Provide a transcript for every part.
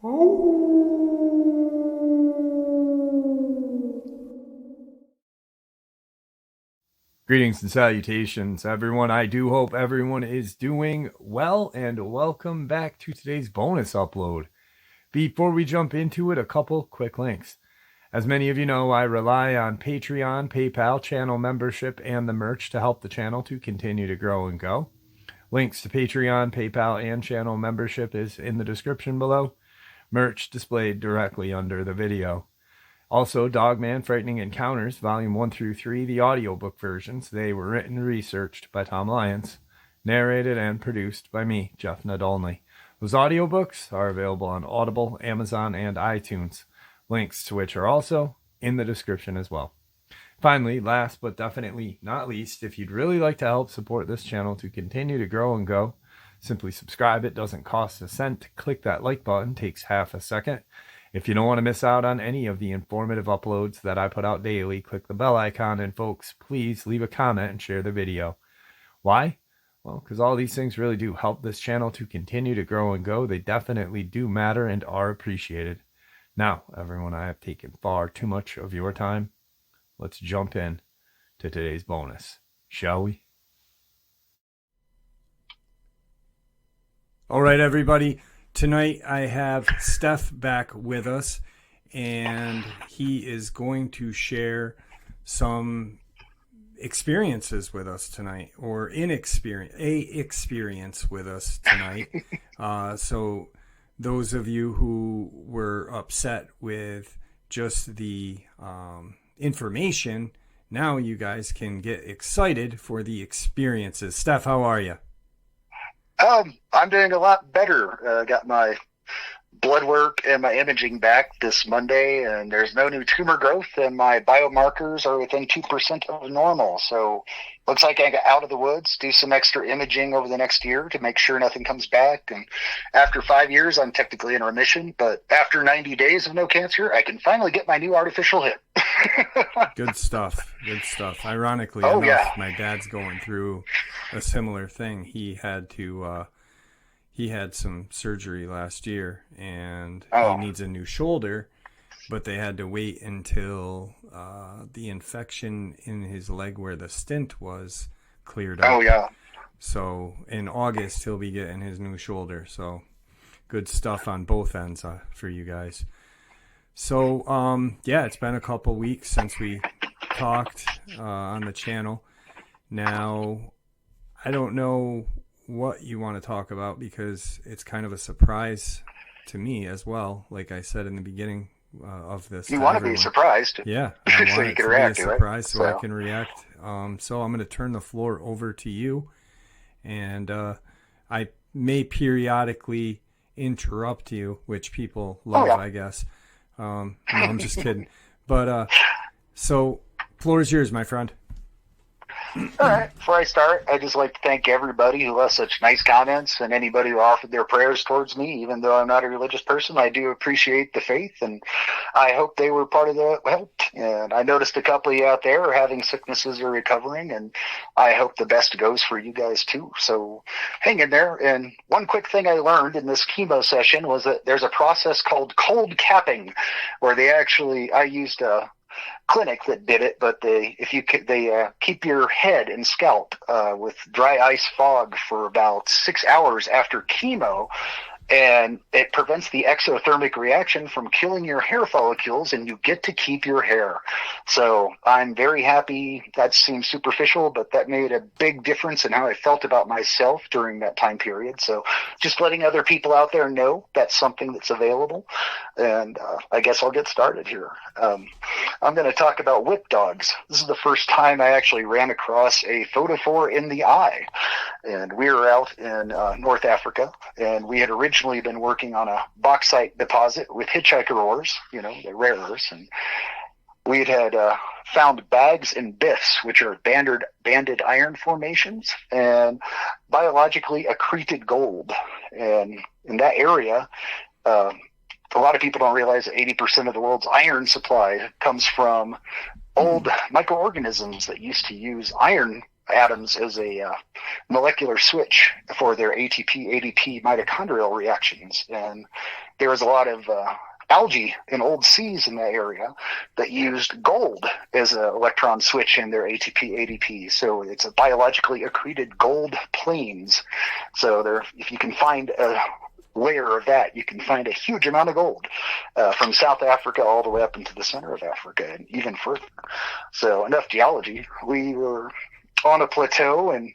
Greetings and salutations, everyone. I do hope everyone is doing well, and welcome back to today's bonus upload. Before we jump into it, a couple quick links. As many of you know, I rely on Patreon, PayPal, channel membership, and the merch to help the channel to continue to grow and go. Links to Patreon, PayPal, and channel membership is in the description below. Merch displayed directly under the video. Also, Dogman Frightening Encounters, Volume 1 through 3, the audiobook versions. They were written and researched by Tom Lyons, narrated and produced by me, Jeff Nadolny. Those audiobooks are available on Audible, Amazon, and iTunes, links to which are also in the description as well. Finally, last but definitely not least, if you'd really like to help support this channel to continue to grow and go, simply subscribe. It doesn't cost a cent. Click that like button, takes half a second. If you don't want to miss out on any of the informative uploads that I put out daily, click the bell icon, and folks, please leave a comment and share the video. Why? Well, because all these things really do help this channel to continue to grow and go. They definitely do matter and are appreciated. Now, everyone, I have taken far too much of your time. Let's jump in to today's bonus, shall we? All right, everybody. Tonight I have Steph back with us, and he is going to share some experiences with us tonight, or experience with us tonight. So those of you who were upset with just the information, now you guys can get excited for the experiences. Steph, how are you? I'm doing a lot better. Got my blood work and my imaging back this Monday, and there's no new tumor growth, and my biomarkers are within 2% of normal. So looks like I got out of the woods, do some extra imaging over the next year to make sure nothing comes back. And after 5 years, I'm technically in remission, but after 90 days of no cancer, I can finally get my new artificial hip. Good stuff. Good stuff. Ironically enough, my dad's going through a similar thing. He had some surgery last year, and he needs a new shoulder, but they had to wait until the infection in his leg where the stent was cleared up. So in August, he'll be getting his new shoulder. So good stuff on both ends for you guys. So, it's been a couple weeks since we talked on the channel. Now, I don't know what you want to talk about because it's kind of a surprise to me as well. Like I said in the beginning of this. You want to be surprised. Yeah. I so want you it can to react be a to surprise it. so I can react. So I'm going to turn the floor over to you. And I may periodically interrupt you, which people love, I guess. No, I'm just kidding. But so floor is yours, my friend. All right. Before I start, I'd just like to thank everybody who left such nice comments and anybody who offered their prayers towards me. Even though I'm not a religious person, I do appreciate the faith, and I hope they were part of the help. And I noticed a couple of you out there are having sicknesses or recovering, and I hope the best goes for you guys too. So hang in there. And one quick thing I learned in this chemo session was that there's a process called cold capping, where I used a clinic that did it, but they keep your head and scalp with dry ice fog for about 6 hours after chemo, and it prevents the exothermic reaction from killing your hair follicles, and you get to keep your hair. So I'm very happy. That seems superficial, but that made a big difference in how I felt about myself during that time period. So just letting other people out there know that's something that's available. And I guess I'll get started here. I'm going to talk about whip dogs. This is the first time I actually ran across a photophore in the eye. And we were out in North Africa, and we had originally been working on a bauxite deposit with hitchhiker ores, the rare earths, and we had found bags and biffs, which are banded iron formations, and biologically accreted gold. And in that area, a lot of people don't realize that 80% of the world's iron supply comes from old microorganisms that used to use iron atoms as a molecular switch for their ATP, ADP mitochondrial reactions. And there was a lot of algae in old seas in that area that used gold as an electron switch in their ATP, ADP. So it's a biologically accreted gold plains. So there, if you can find a layer of that, you can find a huge amount of gold from South Africa all the way up into the center of Africa and even further. So enough geology. We were on a plateau and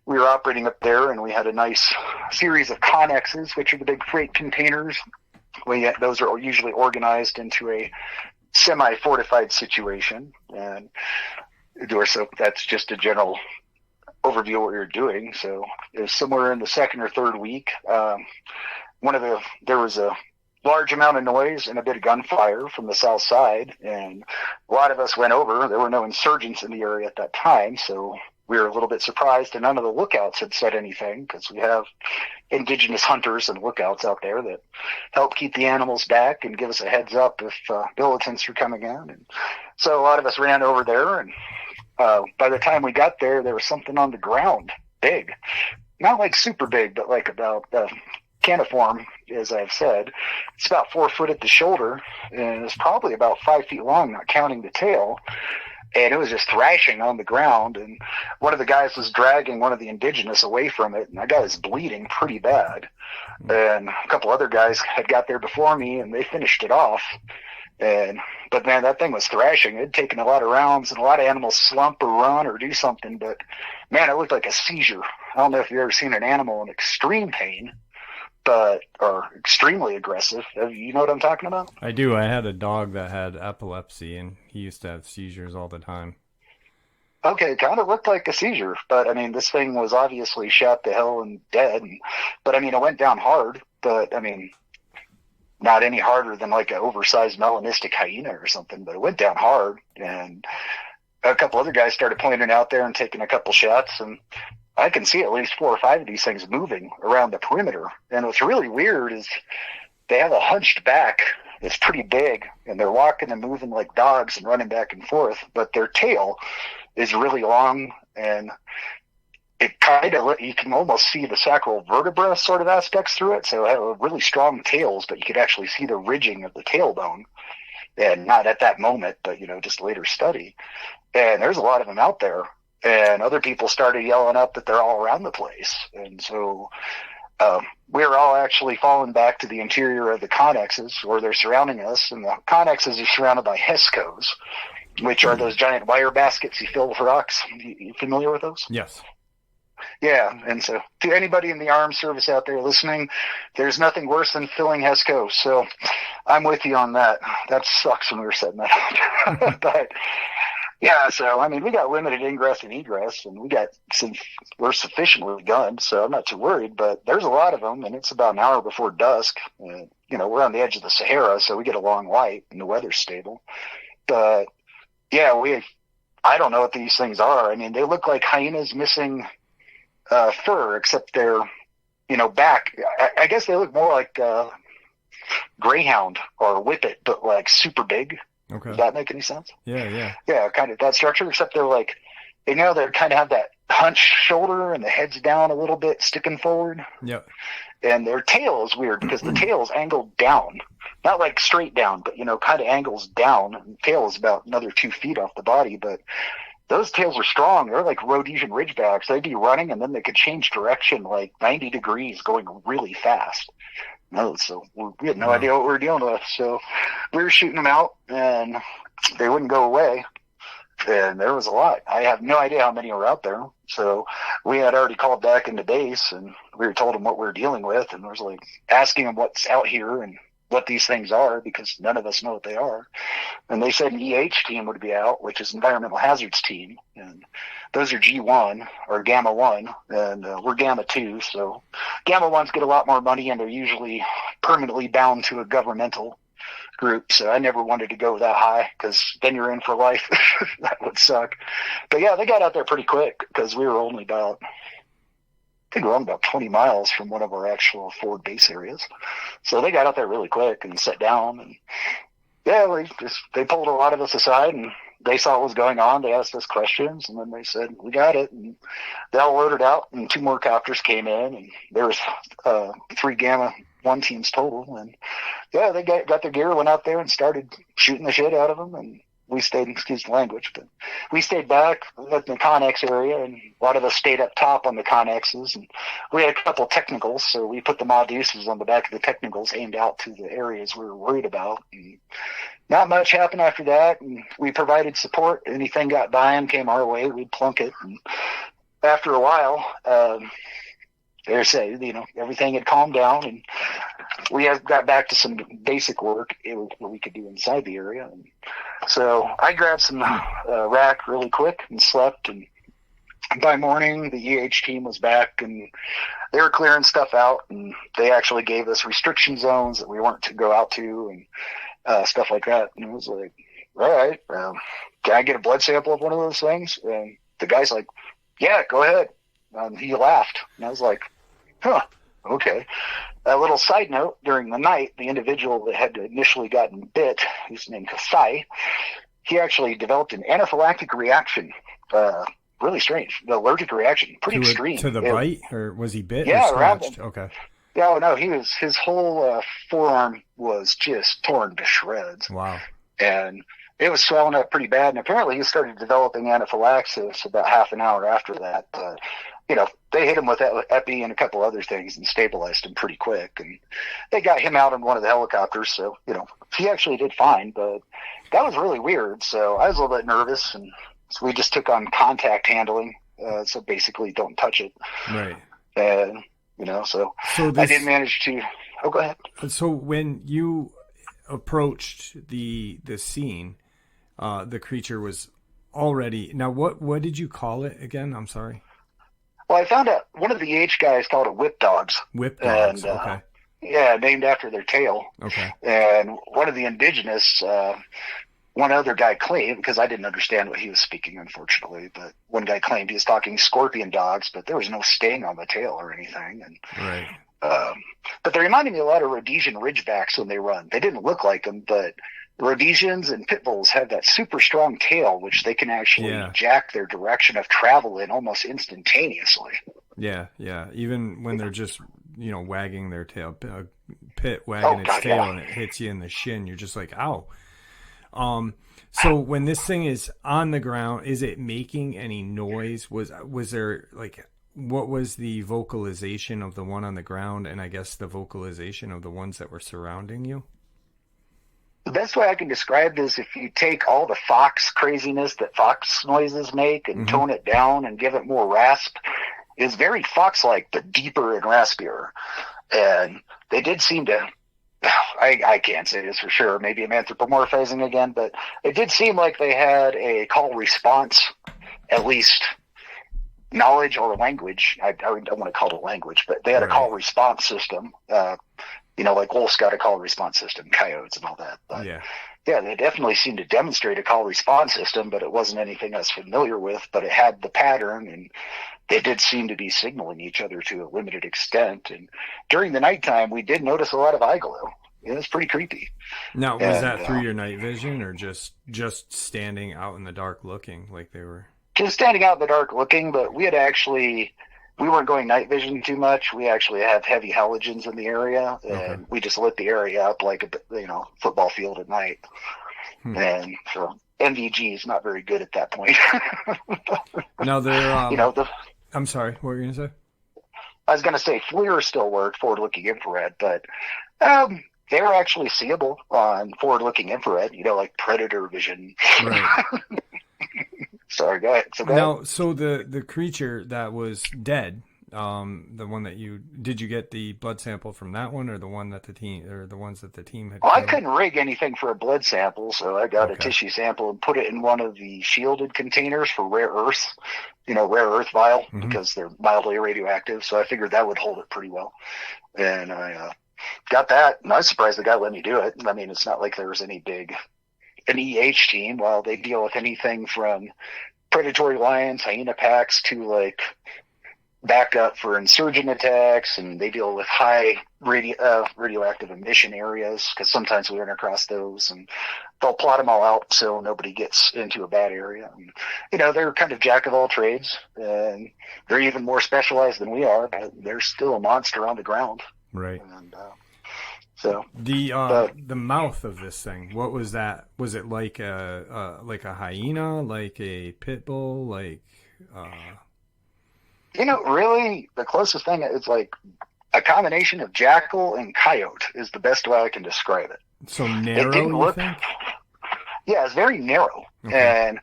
we were operating up there, and we had a nice series of connexes, which are the big freight containers. Those are usually organized into a semi-fortified situation, and so that's just a general overview of what we were doing. So it was somewhere in the second or third week. There was a large amount of noise and a bit of gunfire from the south side, and a lot of us went over. There were no insurgents in the area at that time, so we were a little bit surprised, and none of the lookouts had said anything, because we have indigenous hunters and lookouts out there that help keep the animals back and give us a heads up if militants are coming in. And so a lot of us ran over there, and by the time we got there, there was something on the ground, big. Not like super big, but like about caniform, as I've said. It's about 4 foot at the shoulder, and it's probably about 5 feet long, not counting the tail. And it was just thrashing on the ground, and one of the guys was dragging one of the indigenous away from it, and that guy was bleeding pretty bad. And a couple other guys had got there before me, and they finished it off. But man, that thing was thrashing. It had taken a lot of rounds, and a lot of animals slump or run or do something, but man, it looked like a seizure. I don't know if you've ever seen an animal in extreme pain, or extremely aggressive. You know what I'm talking about? I do. I had a dog that had epilepsy, and he used to have seizures all the time. Okay, it kind of looked like a seizure, but I mean, this thing was obviously shot to hell and dead. But I mean, it went down hard, but I mean, not any harder than like an oversized melanistic hyena or something, but it went down hard. And a couple other guys started pointing out there and taking a couple shots, and I can see at least 4 or 5 of these things moving around the perimeter. And what's really weird is they have a hunched back that's pretty big, and they're walking and moving like dogs and running back and forth, but their tail is really long, and it kind of, you can almost see the sacral vertebra sort of aspects through it. So they have really strong tails, but you could actually see the ridging of the tailbone. And not at that moment, but, just later study. And there's a lot of them out there. And other people started yelling up that they're all around the place. And so we're all actually falling back to the interior of the connexes, where they're surrounding us. And the connexes are surrounded by HESCOs, which are those giant wire baskets you fill with rocks. You familiar with those? Yes. Yeah, and so to anybody in the armed service out there listening, there's nothing worse than filling HESCO. So I'm with you on that. That sucks when we were setting that up. But yeah, so I mean, we got limited ingress and egress, and we're sufficiently gunned, so I'm not too worried. But there's a lot of them, and it's about an hour before dusk. We're on the edge of the Sahara, so we get a long light, and the weather's stable. But yeah, I don't know what these things are. I mean, they look like hyenas missing fur, except they're, back. I guess they look more like greyhound or whippet, but like super big. Okay. Does that make any sense? Yeah. Yeah, kind of that structure, except they're like, they kind of have that hunched shoulder and the head's down a little bit, sticking forward. Yep. And their tail is weird because the tail's angled down. Not like straight down, but, kind of angles down. And the tail is about another 2 feet off the body, but those tails are strong. They're like Rhodesian ridgebacks. They'd be running, and then they could change direction like 90 degrees going really fast. So we had no idea what we were dealing with. So we were shooting them out, and they wouldn't go away. And there was a lot. I have no idea how many were out there. So we had already called back into base, and we were told them what we were dealing with, and I was like asking them what's out here and what these things are, because none of us know what they are. And they said an EH team would be out, which is Environmental Hazards Team. And those are G1 or Gamma 1, and we're Gamma 2. So Gamma 1s get a lot more money, and they're usually permanently bound to a governmental group. So I never wanted to go that high, because then you're in for life. That would suck. But yeah, they got out there pretty quick, because we were only about, I think we're on about 20 miles from one of our actual forward base areas. So they got out there really quick and sat down, and yeah, they pulled a lot of us aside and they saw what was going on. They asked us questions, and then they said, we got it. And they all loaded out, and 2 more copters came in, and there was 3 Gamma 1 teams total. And yeah, they got their gear, went out there and started shooting the shit out of them. And we stayed, excuse the language, but we stayed back at the Connex area, and a lot of us stayed up top on the Connexes. And we had a couple of technicals, so we put the mod deuces on the back of the technicals aimed out to the areas we were worried about. And not much happened after that, and we provided support. Anything got by and came our way, we'd plunk it. And after a while, everything had calmed down, and we got back to some basic work what we could do inside the area. And so I grabbed some rack really quick and slept. And by morning, the EH team was back, and they were clearing stuff out. And they actually gave us restriction zones that we weren't to go out to, and stuff like that. And it was like, all right, can I get a blood sample of one of those things? And the guy's like, yeah, go ahead. He laughed, and I was like, huh, okay. A little side note, during the night, the individual that had initially gotten bit, who's named Kasai, he actually developed an anaphylactic reaction. Really strange. The allergic reaction, pretty extreme. To the bite, or was he bit? Yeah, or scratched? Okay. Yeah, no, his whole forearm was just torn to shreds. Wow. And it was swelling up pretty bad. And apparently he started developing anaphylaxis about half an hour after that. They hit him with epi and a couple other things and stabilized him pretty quick. And they got him out in one of the helicopters. So, he actually did fine, but that was really weird. So I was a little bit nervous, and so we just took on contact handling. So basically don't touch it. Right. And, so I did manage to, go ahead. So when you approached the scene, the creature was already, now what did you call it again? I'm sorry. Well, I found out one of the EH guys called it whip dogs. Whip dogs, and, okay. Yeah, named after their tail. Okay. And one of the indigenous, one other guy claimed, because I didn't understand what he was speaking, unfortunately, but one guy claimed he was talking scorpion dogs, but there was no sting on the tail or anything. And, right. But they reminded me a lot of Rhodesian Ridgebacks when they run. They didn't look like them, but Rhodesians and pit bulls have that super strong tail, which they can actually jack their direction of travel in almost instantaneously. Yeah, yeah. Even when they're just, wagging their tail, pit wagging its tail, and it hits you in the shin, you're just like, ow. So when this thing is on the ground, is it making any noise? Was there, what was the vocalization of the one on the ground, and I guess the vocalization of the ones that were surrounding you? The best way I can describe this, if you take all the fox craziness that fox noises make and tone it down and give it more rasp, is very fox-like, but deeper and raspier. And they did seem to, I can't say this for sure, maybe I'm anthropomorphizing again, but it did seem like they had a call response, at least knowledge or language. I don't want to call it a language, but they had a call response system. Like wolves got a call response system, coyotes and all that. But yeah, they definitely seemed to demonstrate a call response system, but it wasn't anything I was familiar with, but it had the pattern, and they did seem to be signaling each other to a limited extent. And during the nighttime, we did notice a lot of eye glow. It was pretty creepy. Now, was that through your night vision, or just standing out in the dark looking like they were? Just standing out in the dark looking, but we weren't going night vision too much. We actually have heavy halogens in the area, and we just lit the area up like a football field at night. And so NVG is not very good at that point. Now they're, I'm sorry, what were you going to say? I was going to say FLIR still worked, forward-looking infrared, but they were actually seeable on forward-looking infrared, like predator vision. Right. Sorry, go ahead. Now, so the creature that was dead, the one that did you get the blood sample from that one, or the one that the ones that the team had? Well, I couldn't rig anything for a blood sample, so I got a tissue sample and put it in one of the shielded containers for rare earth, rare earth vial, because they're mildly radioactive. So I figured that would hold it pretty well, and I got that. And I was surprised the guy let me do it. I mean, it's not like there was an EH team. While they deal with anything from predatory lions, hyena packs to backup for insurgent attacks, and they deal with high radioactive emission areas because sometimes we run across those, and they'll plot them all out so nobody gets into a bad area. And, they're kind of jack of all trades, and they're even more specialized than we are, but they're still a monster on the ground. Right. And so the mouth of this thing, what was that? Was it like a hyena, like a pit bull, like? Really, the closest thing is like a combination of jackal and coyote is the best way I can describe it. So narrow, it didn't look, think? Yeah, it's very narrow and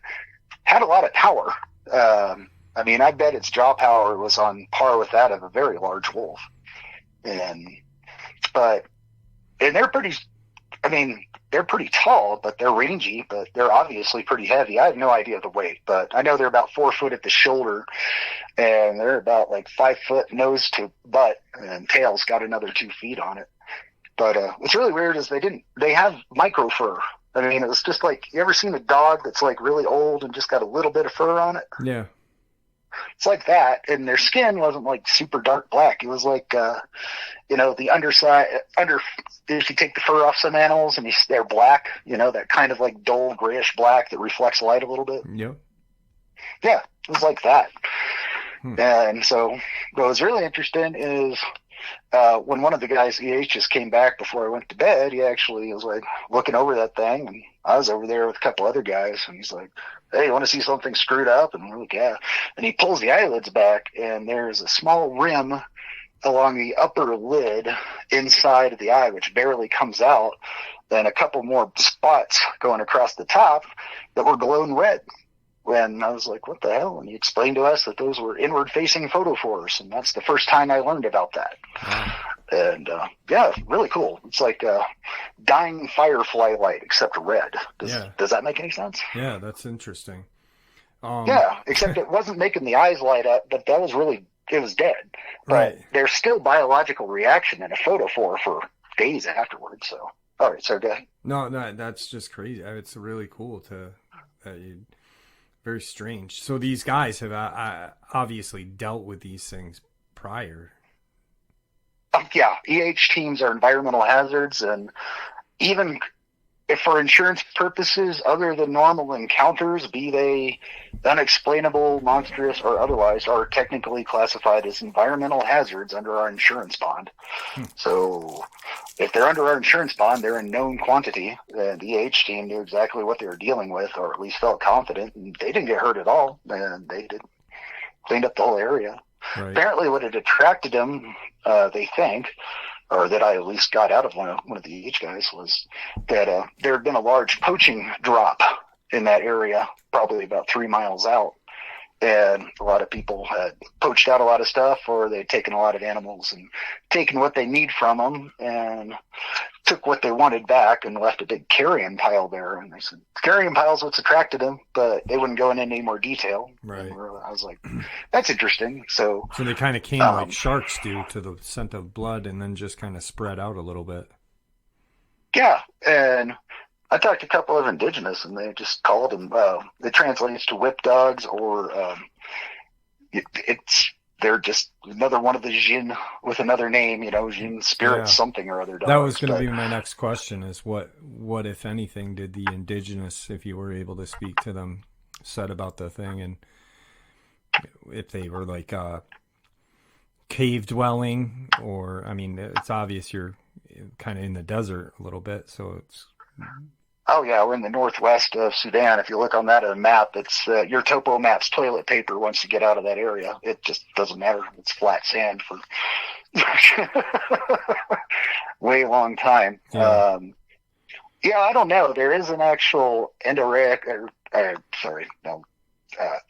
had a lot of power. I bet its jaw power was on par with that of a very large wolf. And they're pretty tall, but they're rangy, but they're obviously pretty heavy. I have no idea the weight, but I know they're about 4 foot at the shoulder, and they're about like 5 foot nose to butt, and tail's got another 2 feet on it. But what's really weird is they have micro fur. It was just like, you ever seen a dog that's like really old and just got a little bit of fur on it? Yeah. It's like that, and their skin wasn't like super dark black. It was like, the underside, if you take the fur off some animals and they're black, that kind of like dull grayish black that reflects light a little bit. Yep. Yeah, it was like that. And so what was really interesting is when one of the guys, just came back before I went to bed, he actually was like looking over that thing, and I was over there with a couple other guys, and he's like, "Hey, you want to see something screwed up?" And we're like, "Yeah." And he pulls the eyelids back, and there's a small rim along the upper lid inside of the eye, which barely comes out, then a couple more spots going across the top that were glowing red. When I was like, "What the hell?" And he explained to us that those were inward-facing photophores, and that's the first time I learned about that. Wow. And really cool. It's like dying firefly light, except red. Does that make any sense? Yeah, that's interesting. Except it wasn't making the eyes light up, but it was dead. But right. There's still biological reaction in a photophore for days afterwards. So, all right, so go ahead. No, that's just crazy. It's really cool very strange. So these guys have obviously dealt with these things prior. teams are environmental hazards, and even if for insurance purposes, other than normal encounters, be they unexplainable, monstrous, or otherwise, are technically classified as environmental hazards under our insurance bond. So if they're under our insurance bond, they're in known quantity. The team knew exactly what they were dealing with, or at least felt confident, and they didn't get hurt at all, and they did cleaned up the whole area. Right. Apparently what had attracted them, they think, or that I at least got out of one of the guys, was that there had been a large poaching drop in that area, probably about 3 miles out. And a lot of people had poached out a lot of stuff, or they'd taken a lot of animals and taken what they need from them and took what they wanted back and left a big carrion pile there. And they said, carrion pile's what's attracted them, but they wouldn't go into any more detail. Right. And I was like, that's interesting. So they kind of came like sharks do, to the scent of blood, and then just kind of spread out a little bit. Yeah. And I talked to a couple of indigenous, and they just called them, it translates to whip dogs, or they're just another one of the Jin with another name, Jin spirits, something or other dogs. That was going to be my next question, is what, if anything, did the indigenous, if you were able to speak to them, said about the thing, and if they were like cave dwelling, or, it's obvious you're kind of in the desert a little bit, so it's... Oh, yeah, we're in the northwest of Sudan. If you look on that map, it's your topo map's toilet paper once you get out of that area. It just doesn't matter. It's flat sand for way long time. Yeah. I don't know. There is an actual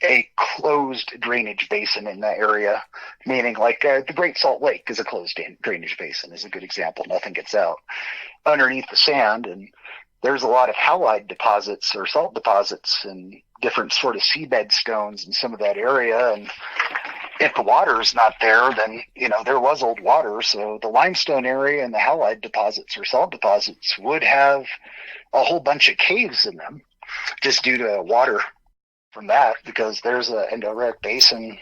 a closed drainage basin in that area, meaning like the Great Salt Lake is a closed drainage basin, is a good example. Nothing gets out underneath the sand, and there's a lot of halide deposits or salt deposits and different sort of seabed stones in some of that area. And if the water is not there, then, there was old water. So the limestone area and the halide deposits or salt deposits would have a whole bunch of caves in them just due to water from that, because there's an endorheic basin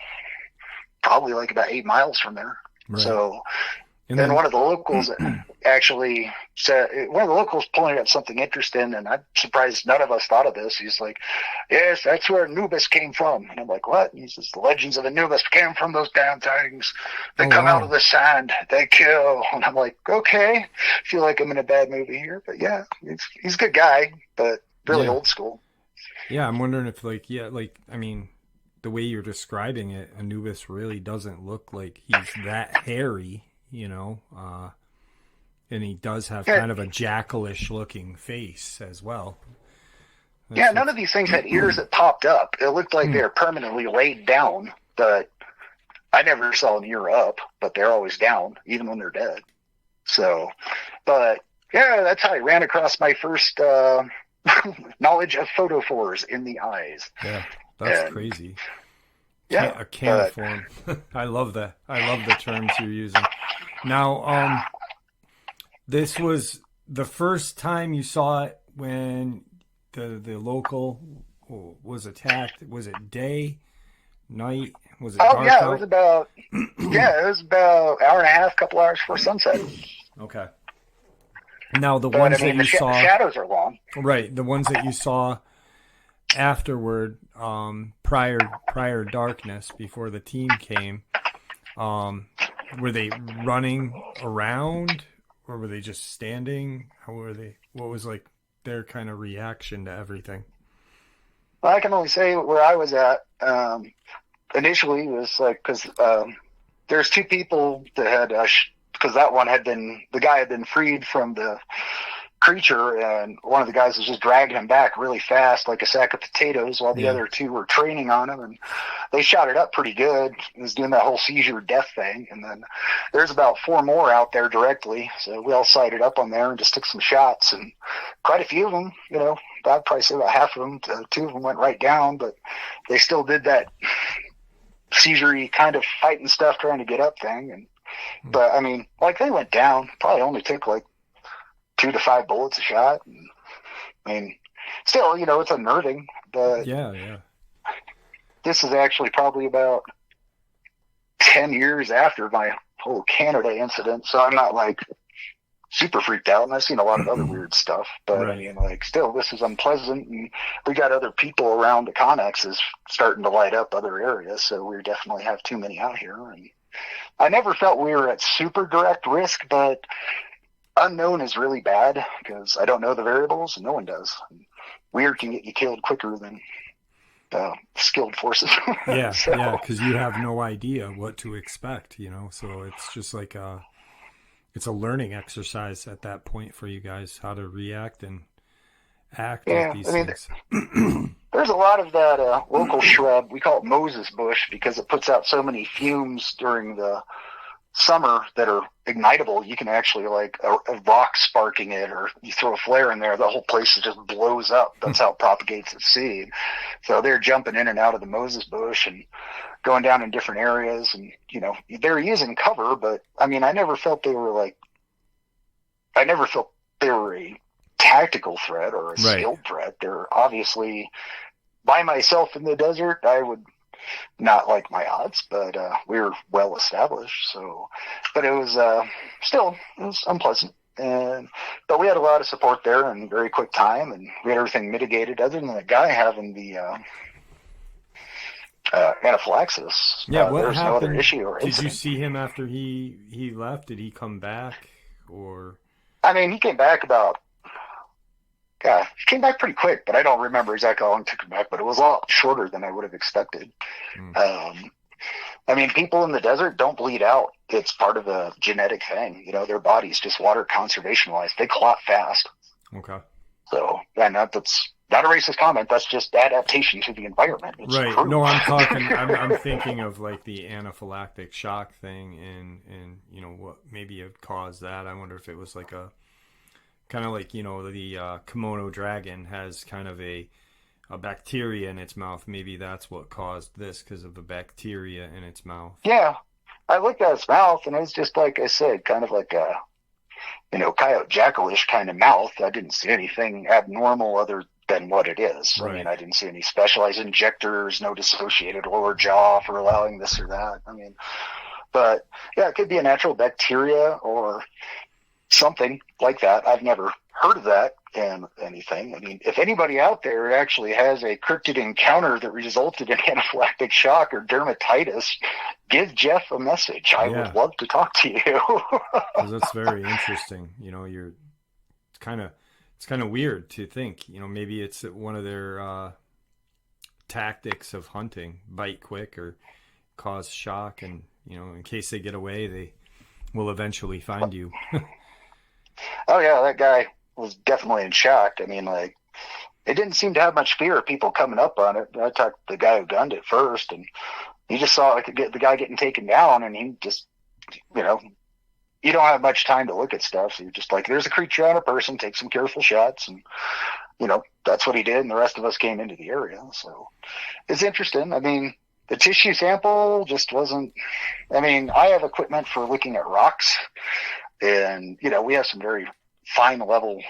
probably like about 8 miles from there. Right. So, And then then, one of the locals actually said, one of the locals pointed out something interesting, and I'm surprised none of us thought of this. He's like, yes, that's where Anubis came from. And I'm like, what? And he says, the legends of Anubis came from those damn things. They come out of the sand. They kill. And I'm like, okay. I feel like I'm in a bad movie here. But yeah, he's a good guy, but really old school. Yeah, I'm wondering if, like, I mean, the way you're describing it, Anubis really doesn't look like he's that hairy. And he does have kind of a jackalish looking face as well. None of these things had ears that popped up. It looked like they were permanently laid down, but I never saw an ear up, but they're always down, even when they're dead. So, but yeah, that's how I ran across my first knowledge of photophores in the eyes. Yeah, that's crazy. Yeah, a caniform. I love that. I love the terms you're using. Now, this was the first time you saw it when the local was attacked. Was it day, night? Was it dark out? It was about hour and a half, couple hours before sunset. Okay. Now the ones that you saw, shadows are long. Right, the ones that you saw afterward, prior darkness, before the team came, were they running around, or were they just standing? How were they? What was like their kind of reaction to everything? Well, I can only say where I was at. Initially, it was like, because there's two people that had, because the guy had been freed from the creature, and one of the guys was just dragging him back really fast like a sack of potatoes, while the other two were training on him, and they shot it up pretty good. He was doing that whole seizure death thing, and then there's about 4 more out there directly, so we all sighted up on there and just took some shots, and quite a few of them, I'd probably say about half of them, 2 of them went right down, but they still did that seizure-y kind of fighting stuff trying to get up thing. And but I mean, like, they went down, probably only took like 2 to 5 bullets a shot. And, I mean, still, it's unnerving, but yeah, this is actually probably about 10 years after my whole Canada incident, so I'm not like super freaked out, and I've seen a lot of other weird stuff, but right. I mean, like, still, this is unpleasant, and we got other people around the connexes starting to light up other areas, so we definitely have too many out here. And I never felt we were at super direct risk, but unknown is really bad because I don't know the variables, and no one does. Weird can get you killed quicker than skilled forces. Yeah, yeah, because you have no idea what to expect, so it's just like it's a learning exercise at that point for you guys, how to react and act with these things. There's a lot of that local shrub. We call it Moses bush because it puts out so many fumes during the summer that are ignitable. You can actually, like, a rock sparking it, or you throw a flare in there, the whole place just blows up. That's how it propagates its seed. So they're jumping in and out of the Moses bush and going down in different areas, and they're using cover, but I mean, I never felt they were a tactical threat or a skilled threat. They're obviously, by myself in the desert, I would not like my odds, but we were well established. So, but it was still, it was unpleasant. But we had a lot of support there in a very quick time, and we had everything mitigated, other than the guy having the anaphylaxis. Yeah, what there's happened? No other issue or Did incident. you see him after he left? Did he come back, or? I mean, he came back he came back pretty quick, but I don't remember exactly how long it took him back, but it was a lot shorter than I would have expected. I mean, people in the desert don't bleed out. It's part of a genetic thing. Their bodies, just water conservation-wise, they clot fast. Okay. So, and that's not a racist comment. That's just adaptation to the environment. It's right. true. No, I'm thinking of like the anaphylactic shock thing, and what maybe had caused that. I wonder if it was like a kind of like, the kimono dragon has kind of a bacteria in its mouth. Maybe that's what caused this, because of the bacteria in its mouth. Yeah. I looked at its mouth, and it was just, like I said, kind of like a, coyote jackalish kind of mouth. I didn't see anything abnormal other than what it is. Right. I mean, I didn't see any specialized injectors, no dissociated lower jaw for allowing this or that. I mean, but yeah, it could be a natural bacteria or something like that. I've never heard of that in anything. I mean, if anybody out there actually has a cryptid encounter that resulted in anaphylactic shock or dermatitis, give Jeff a message. I would love to talk to you. Because that's very interesting. You know, it's kind of weird to think, you know, maybe it's one of their tactics of hunting, bite quick or cause shock, and you know, in case they get away, they will eventually find you. Oh yeah, that guy was definitely in shock. I mean, like, it didn't seem to have much fear of people coming up on it. I talked to the guy who gunned it first, and he just saw like the guy getting taken down, and he just, you know, you don't have much time to look at stuff, so you're just like, there's a creature on a person, take some careful shots, and you know, that's what he did, and the rest of us came into the area. So it's interesting. I mean, the tissue sample just wasn't, I mean, I have equipment for looking at rocks, and, you know, we have some very fine level,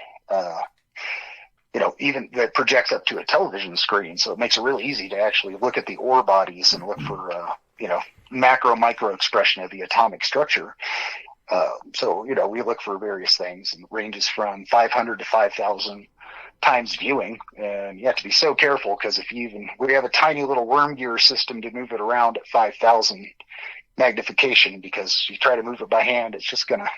you know, even that projects up to a television screen. So it makes it really easy to actually look at the ore bodies and look for, you know, macro, micro expression of the atomic structure. So, you know, we look for various things, and it ranges from 500 to 5,000 times viewing. And you have to be so careful, because we have a tiny little worm gear system to move it around at 5,000 magnification, because you try to move it by hand, it's just going to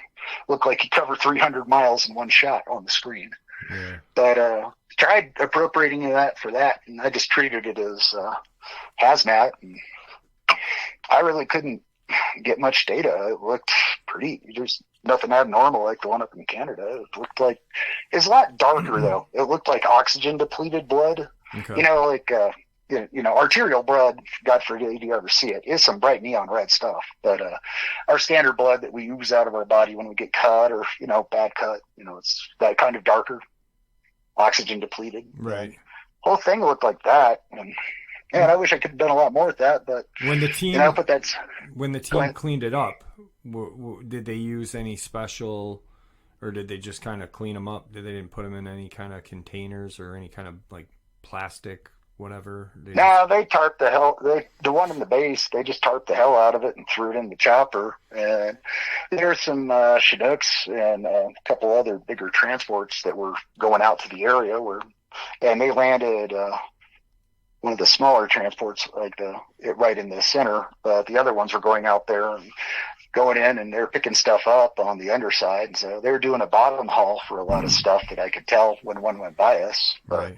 look like you cover 300 miles in one shot on the screen. Yeah. But tried appropriating that for that, and I just treated it as hazmat, and I really couldn't get much data. It looked there's nothing abnormal like the one up in Canada. It looked like, it's a lot darker though. It looked like oxygen depleted blood. Okay. You know, like you know, arterial blood, God forbid you ever see it, is some bright neon red stuff. But our standard blood that we ooze out of our body when we get cut, or, you know, bad cut, you know, it's that kind of darker, oxygen depleted. Right. Whole thing looked like that. And man, I wish I could have done a lot more with that. But when the team, you know, when the team cleaned it up, did they use any special, or did they just kind of clean them up? They didn't put them in any kind of containers or any kind of like plastic, whatever? They tarped the one in the base, they just tarped the hell out of it and threw it in the chopper. And there's some Chinooks and a couple other bigger transports that were going out to the area and they landed one of the smaller transports, like right in the center. But the other ones were going out there and going in, and they're picking stuff up on the underside. So they were doing a bottom haul for a lot of stuff that I could tell when one went by us. But, right.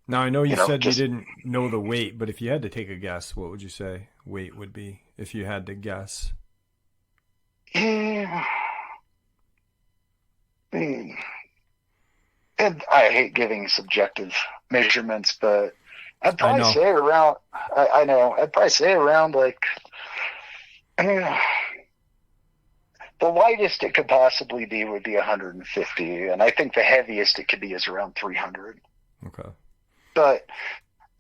Now, I know you said you didn't know the weight, but if you had to take a guess, what would you say weight would be if you had to guess? Yeah. And I hate giving subjective measurements, but I'd probably say around, I know, I'd probably say around like, the lightest it could possibly be would be 150, and I think the heaviest it could be is around 300. Okay. But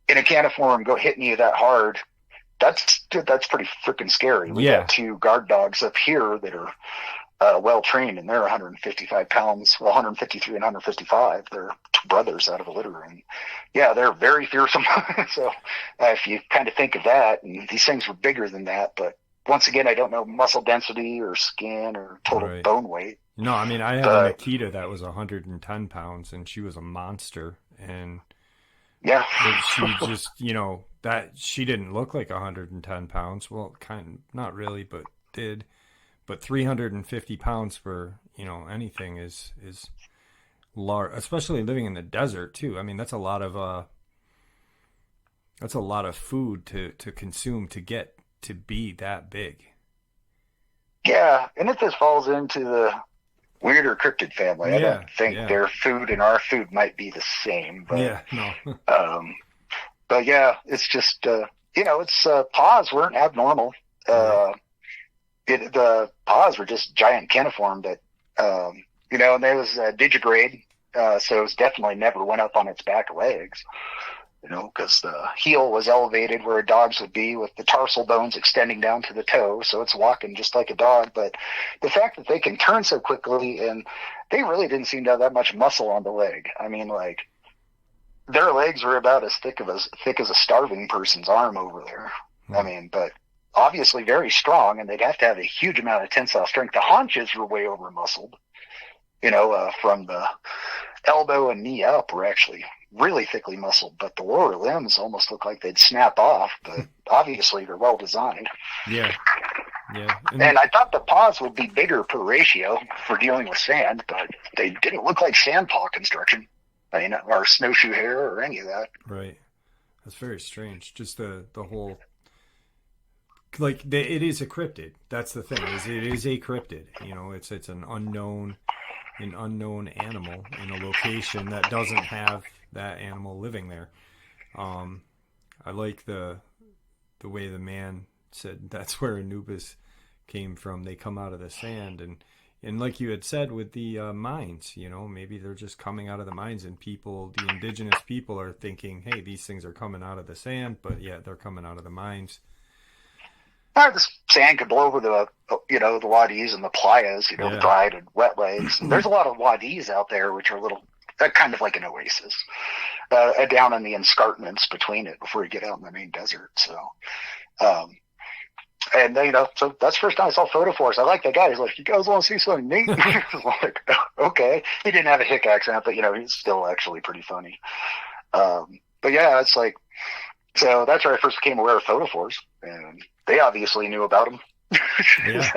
in a caniform hitting you that hard, that's pretty freaking scary. We got two guard dogs up here that are well trained, and they're 155 pounds, well, 153 and 155. They're two brothers out of a litter, and they're very fearsome. So if you kind of think of that, and these things were bigger than that, but once again, I don't know muscle density or skin or total bone weight. No, I mean, I had a Nikita that was 110 pounds, and she was a monster, and she just, you know, that she didn't look like 110 pounds. Well, not really, but did. But 350 pounds for, you know, anything is large, especially living in the desert too. I mean, that's a lot of food to consume to get to be that big. Yeah, and it just falls into the weirder cryptid family. I don't think their food and our food might be the same. But, but it's just, you know, its paws weren't abnormal. The paws were just giant caniform that, you know, and there was digigrade, so it was definitely never went up on its back legs, you know, because the heel was elevated where a dog's would be, with the tarsal bones extending down to the toe, so it's walking just like a dog. But the fact that they can turn so quickly, and they really didn't seem to have that much muscle on the leg. I mean, like, their legs were about as thick as a starving person's arm over there. I mean, but obviously very strong, and they'd have to have a huge amount of tensile strength. The haunches were way over muscled, from the elbow and knee up were actually really thickly muscled, but the lower limbs almost look like they'd snap off, but obviously they're well designed. Yeah. And I thought the paws would be bigger per ratio for dealing with sand, but they didn't look like sand paw construction, or snowshoe hair or any of that. Right. That's very strange. Just the whole, it is a cryptid. That's the thing. It is a cryptid. It's an unknown animal in a location that doesn't have that animal living there. I like the way the man said that's where Anubis came from. They come out of the sand, and like you had said with the mines, maybe they're just coming out of the mines, and the indigenous people are thinking, hey, these things are coming out of the sand, but yeah, they're coming out of the mines. The sand could blow over the wadis and the playas, the dried and wet legs. There's a lot of wadis out there, which are kind of like an oasis, down in the escarpments between it before you get out in the main desert. So, so that's the first time I saw Photophores. I like that guy. He's like, you guys want to see something neat? I was like, okay. He didn't have a hick accent, but he's still actually pretty funny. But yeah, it's like, so that's where I first became aware of Photophores, and they obviously knew about them. Yeah,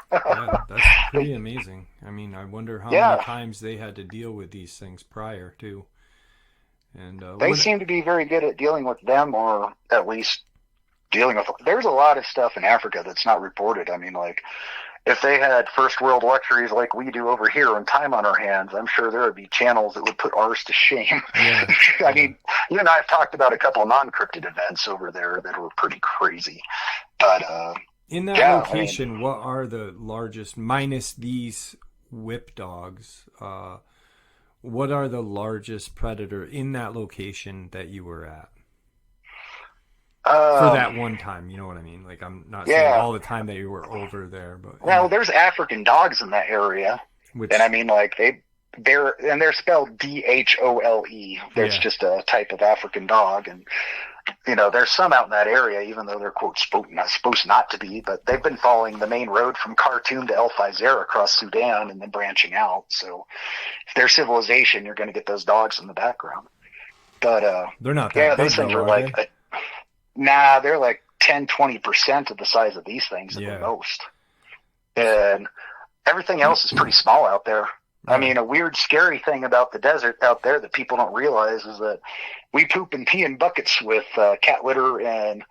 that's pretty amazing. I mean, I wonder how many times they had to deal with these things prior to. And they seem to be very good at dealing with them, or at least dealing with. There's a lot of stuff in Africa that's not reported. I mean, like, if they had first world luxuries like we do over here and time on our hands, I'm sure there would be channels that would put ours to shame. Yeah. I mean, you and I have talked about a couple of non-cryptid events over there that were pretty crazy. But in that location, what are the largest, minus these whip dogs, what are the largest predator in that location that you were at? For that one time, you know what I mean? Like, I'm not saying all the time that you were over there, but well, there's African dogs in that area, and I mean, like they're spelled DHOLE. There's just a type of African dog, and there's some out in that area, even though they're quote supposed not to be. But they've been following the main road from Khartoum to El Fazer across Sudan, and then branching out. So, if there's civilization, you're going to get those dogs in the background. But they're not that big. Those things are like. Nah, they're like 10-20% of the size of these things at the most. And everything else is pretty small out there. I mean, a weird, scary thing about the desert out there that people don't realize is that we poop and pee in buckets with cat litter and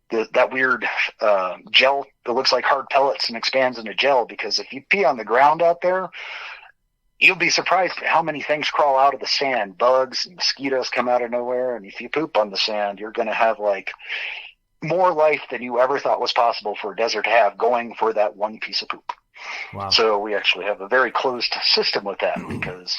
that weird gel that looks like hard pellets and expands into gel, because if you pee on the ground out there, you'll be surprised at how many things crawl out of the sand. Bugs and mosquitoes come out of nowhere. And if you poop on the sand, you're going to have like more life than you ever thought was possible for a desert to have going for that one piece of poop. Wow. So we actually have a very closed system with that, because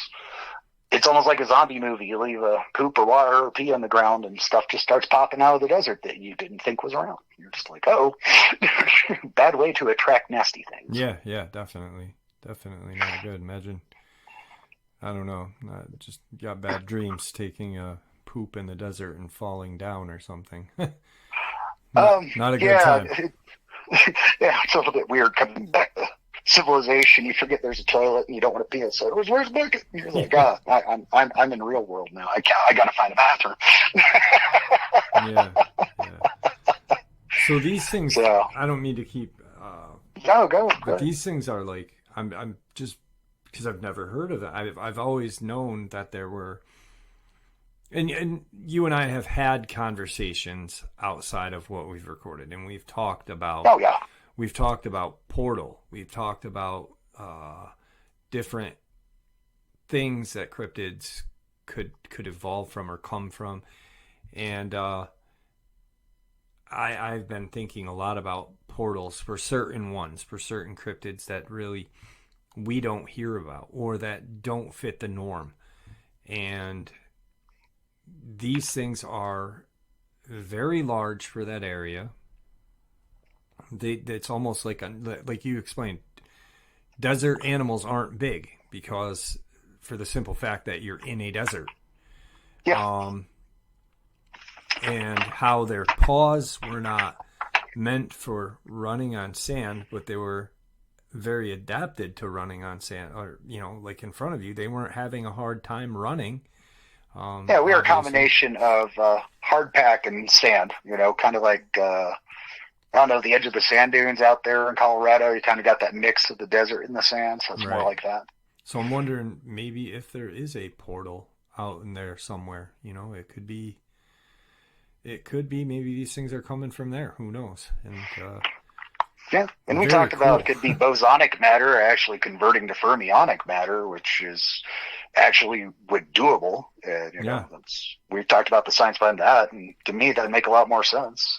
it's almost like a zombie movie. You leave a poop or water or pee on the ground and stuff just starts popping out of the desert that you didn't think was around. You're just like, oh, bad way to attract nasty things. Yeah, definitely. Definitely not good. Imagine. I don't know. I just got bad dreams taking a poop in the desert and falling down or something. Not a good time. It's a little bit weird coming back to civilization. You forget there's a toilet and you don't want to pee. So where's the bucket? And you're like, I'm in the real world now. I got to find a bathroom. Yeah. So these things, I don't mean to keep. Go. But these things are like, I'm just. Because I've never heard of it. I've always known that there were, and you and I have had conversations outside of what we've recorded, and we've talked about. Oh yeah. We've talked about portal. We've talked about different things that cryptids could evolve from or come from, and I've been thinking a lot about portals for certain cryptids that really we don't hear about or that don't fit the norm. And these things are very large for that area. It's almost like you explained, desert animals aren't big because for the simple fact that you're in a desert. Yeah. And how their paws were not meant for running on sand, but they were very adapted to running on sand, or like in front of you, they weren't having a hard time running. Yeah, we are a Obviously. combination of hard pack and sand. Kind of like I don't know, the edge of the sand dunes out there in Colorado. You kind of got that mix of the desert and the sand, so it's more Right. like that. So I'm wondering maybe if there is a portal out in there somewhere. It could be maybe these things are coming from there. Who knows? And Yeah, and we very talked about it cool. could be bosonic matter actually converting to fermionic matter, which is actually doable. And, Yeah, we've talked about the science behind that, and to me, that'd make a lot more sense.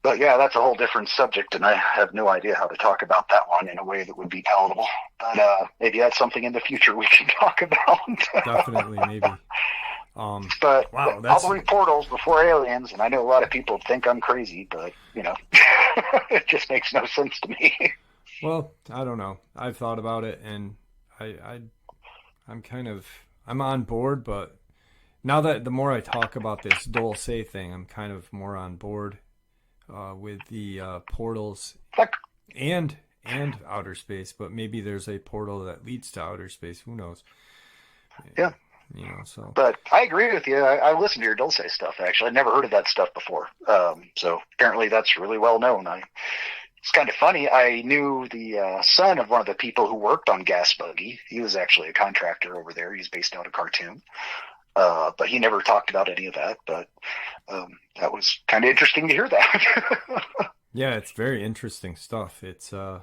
But yeah, that's a whole different subject, and I have no idea how to talk about that one in a way that would be palatable. But maybe that's something in the future we can talk about. definitely, maybe. But Wow, I'll that's believe portals before aliens, and I know a lot of people think I'm crazy, but it just makes no sense to me. well. I don't know. I've thought about it, and I I'm on board. But now that the more I talk about this Dulce thing, I'm kind of more on board with the portals Like, and outer space. But maybe there's a portal that leads to outer space. Who knows? yeah, So but I agree with you. I listened to your Dulce stuff, actually. I'd never heard of that stuff before. So apparently that's really well known. It's kind of funny. I knew the son of one of the people who worked on Gas Buggy. He was actually a contractor over there. He's based out of Khartoum. But he never talked about any of that. But that was kind of interesting to hear that. yeah, it's very interesting stuff. It's I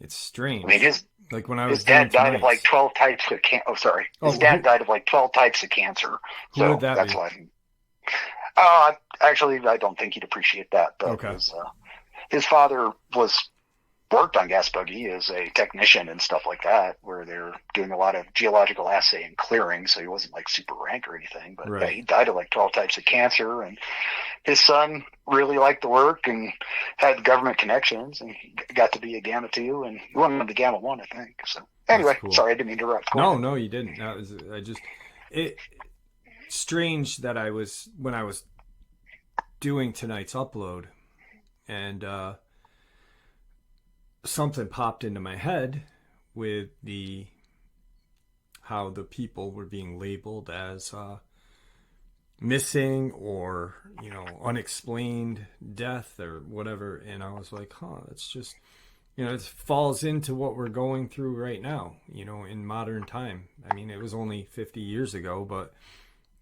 mean, strange. his Like when I his was doing dad died of like tonight's. 12 types of cancer. Oh, sorry. Oh, His dad died of like 12 types of cancer. who would So that that's be? why. Actually, I don't think he'd appreciate that. But Okay. his father worked on Gas Buggy as a technician and stuff like that, where they're doing a lot of geological assay and clearing. So he wasn't like super rank or anything. But yeah, Right. he died of like 12 types of cancer. And his son really liked the work and had government connections and he got to be a Gamma 2 and he wanted to Gamma 1, I think. So That's anyway, cool. sorry, I didn't interrupt. Go No, ahead. no, you didn't. That was it. Strange that when I was doing tonight's upload, and something popped into my head with the how the people were being labeled as missing or unexplained death or whatever, and I was like, that's just it falls into what we're going through right now, in modern time. I mean, it was only 50 years ago, but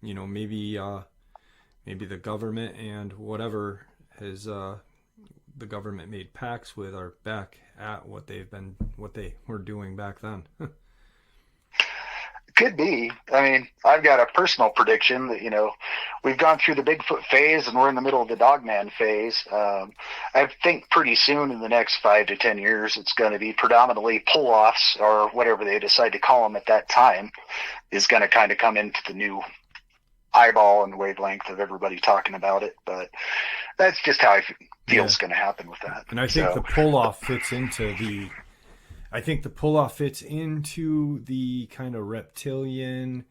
maybe the government and whatever has the government made pacts with are back at what they were doing back then. Could be. I mean, I've got a personal prediction that, we've gone through the Bigfoot phase and we're in the middle of the Dogman phase. I think pretty soon in the next 5 to 10 years, it's going to be predominantly pull-offs or whatever they decide to call them at that time is going to kind of come into the new eyeball and wavelength of everybody talking about it. But that's just how I feel Yeah. is going to happen with that. And I think the pull off fits into the kind of reptilian,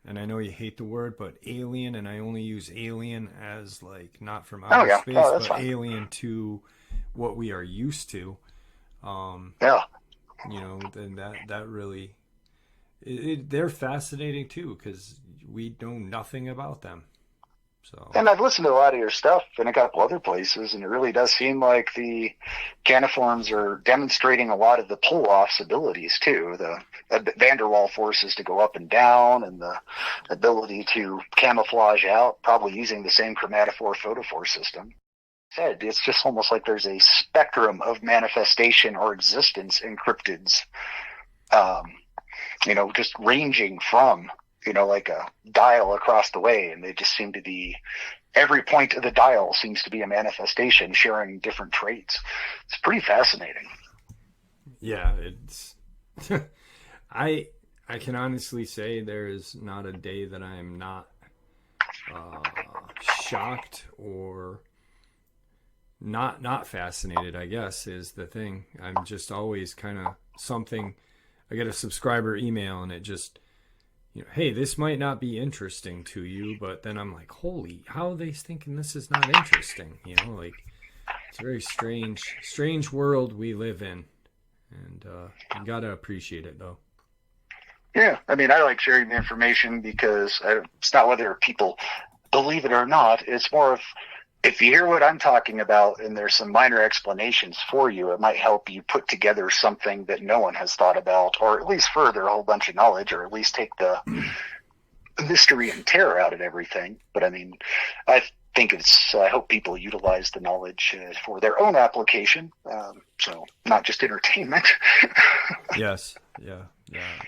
and I know you hate the word, but alien, and I only use alien as like not from outer space, that's but fine. alien to what we are used to. Yeah. Then that really they're fascinating too because we know nothing about them. So And I've listened to a lot of your stuff in a couple other places, and it really does seem like the caniforms are demonstrating a lot of the pull-offs abilities too. The van der Waal forces to go up and down, and the ability to camouflage out, probably using the same chromatophore photophore system. It's just almost like there's a spectrum of manifestation or existence in cryptids, just ranging from like a dial across the way, and they just seem to be every point of the dial seems to be a manifestation sharing different traits. It's pretty fascinating. yeah, it's I can honestly say there is not a day that I am not shocked or not fascinated, I guess, is the thing. I'm just always kind of something. I get a subscriber email and it just hey, this might not be interesting to you, but then I'm like, holy, how are they thinking this is not interesting? Like it's a very strange world we live in, and you gotta appreciate it though. Yeah, I mean, I like sharing the information because it's not whether people believe it or not. It's more of if you hear what I'm talking about and there's some minor explanations for you, it might help you put together something that no one has thought about, or at least further a whole bunch of knowledge, or at least take the mystery and terror out of everything. But I mean, I think I hope people utilize the knowledge for their own application. So not just entertainment. Yes. Yeah.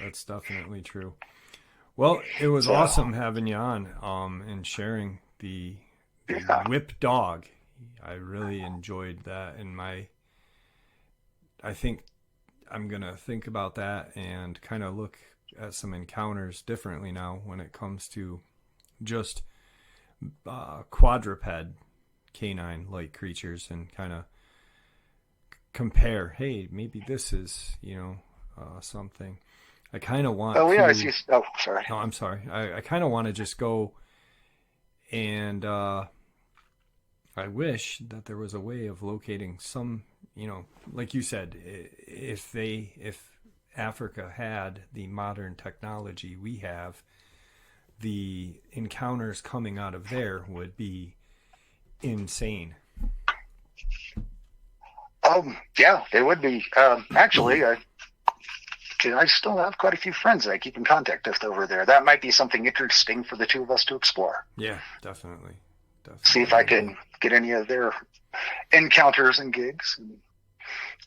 That's definitely true. Well, it was awesome having you on, and sharing the whip dog. I really enjoyed that, and I think I'm gonna think about that and kind of look at some encounters differently now when it comes to just quadruped canine like creatures, and kind of compare. Hey, maybe this is something. I kind of want. Oh yeah, I see. Oh, sorry. No, I'm sorry. I kind of want to just go and I wish that there was a way of locating some, like you said, if Africa had the modern technology we have, the encounters coming out of there would be insane. Yeah, it would be. Actually, I still have quite a few friends that I keep in contact with over there. That might be something interesting for the two of us to explore. Yeah, definitely. See if I can get any of their encounters and gigs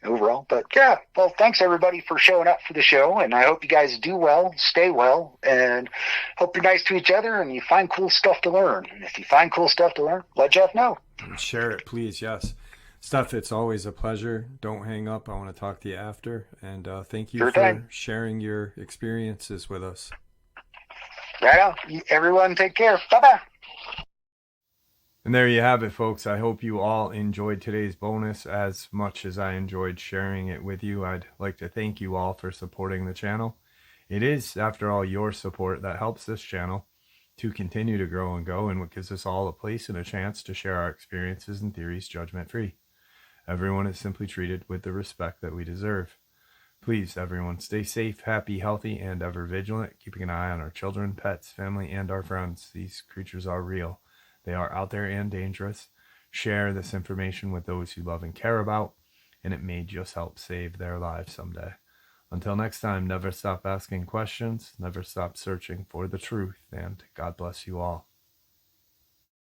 overall. But yeah, well, thanks everybody for showing up for the show, and I hope you guys do well, stay well, and hope you're nice to each other and you find cool stuff to learn. And if you find cool stuff to learn, let Jeff know. And share it, please. Yes. Steph, it's always a pleasure. Don't hang up. I want to talk to you after. And thank you for sharing your experiences with us. Right on. Everyone take care. Bye-bye. And there you have it, folks. I hope you all enjoyed today's bonus as much as I enjoyed sharing it with you. I'd like to thank you all for supporting the channel. It is, after all, your support that helps this channel to continue to grow and go, and what gives us all a place and a chance to share our experiences and theories judgment-free. Everyone is simply treated with the respect that we deserve. Please, everyone, stay safe, happy, healthy, and ever vigilant, keeping an eye on our children, pets, family, and our friends. These creatures are real. They are out there and dangerous. Share this information with those you love and care about, and it may just help save their lives someday. Until next time, never stop asking questions, never stop searching for the truth, and God bless you all.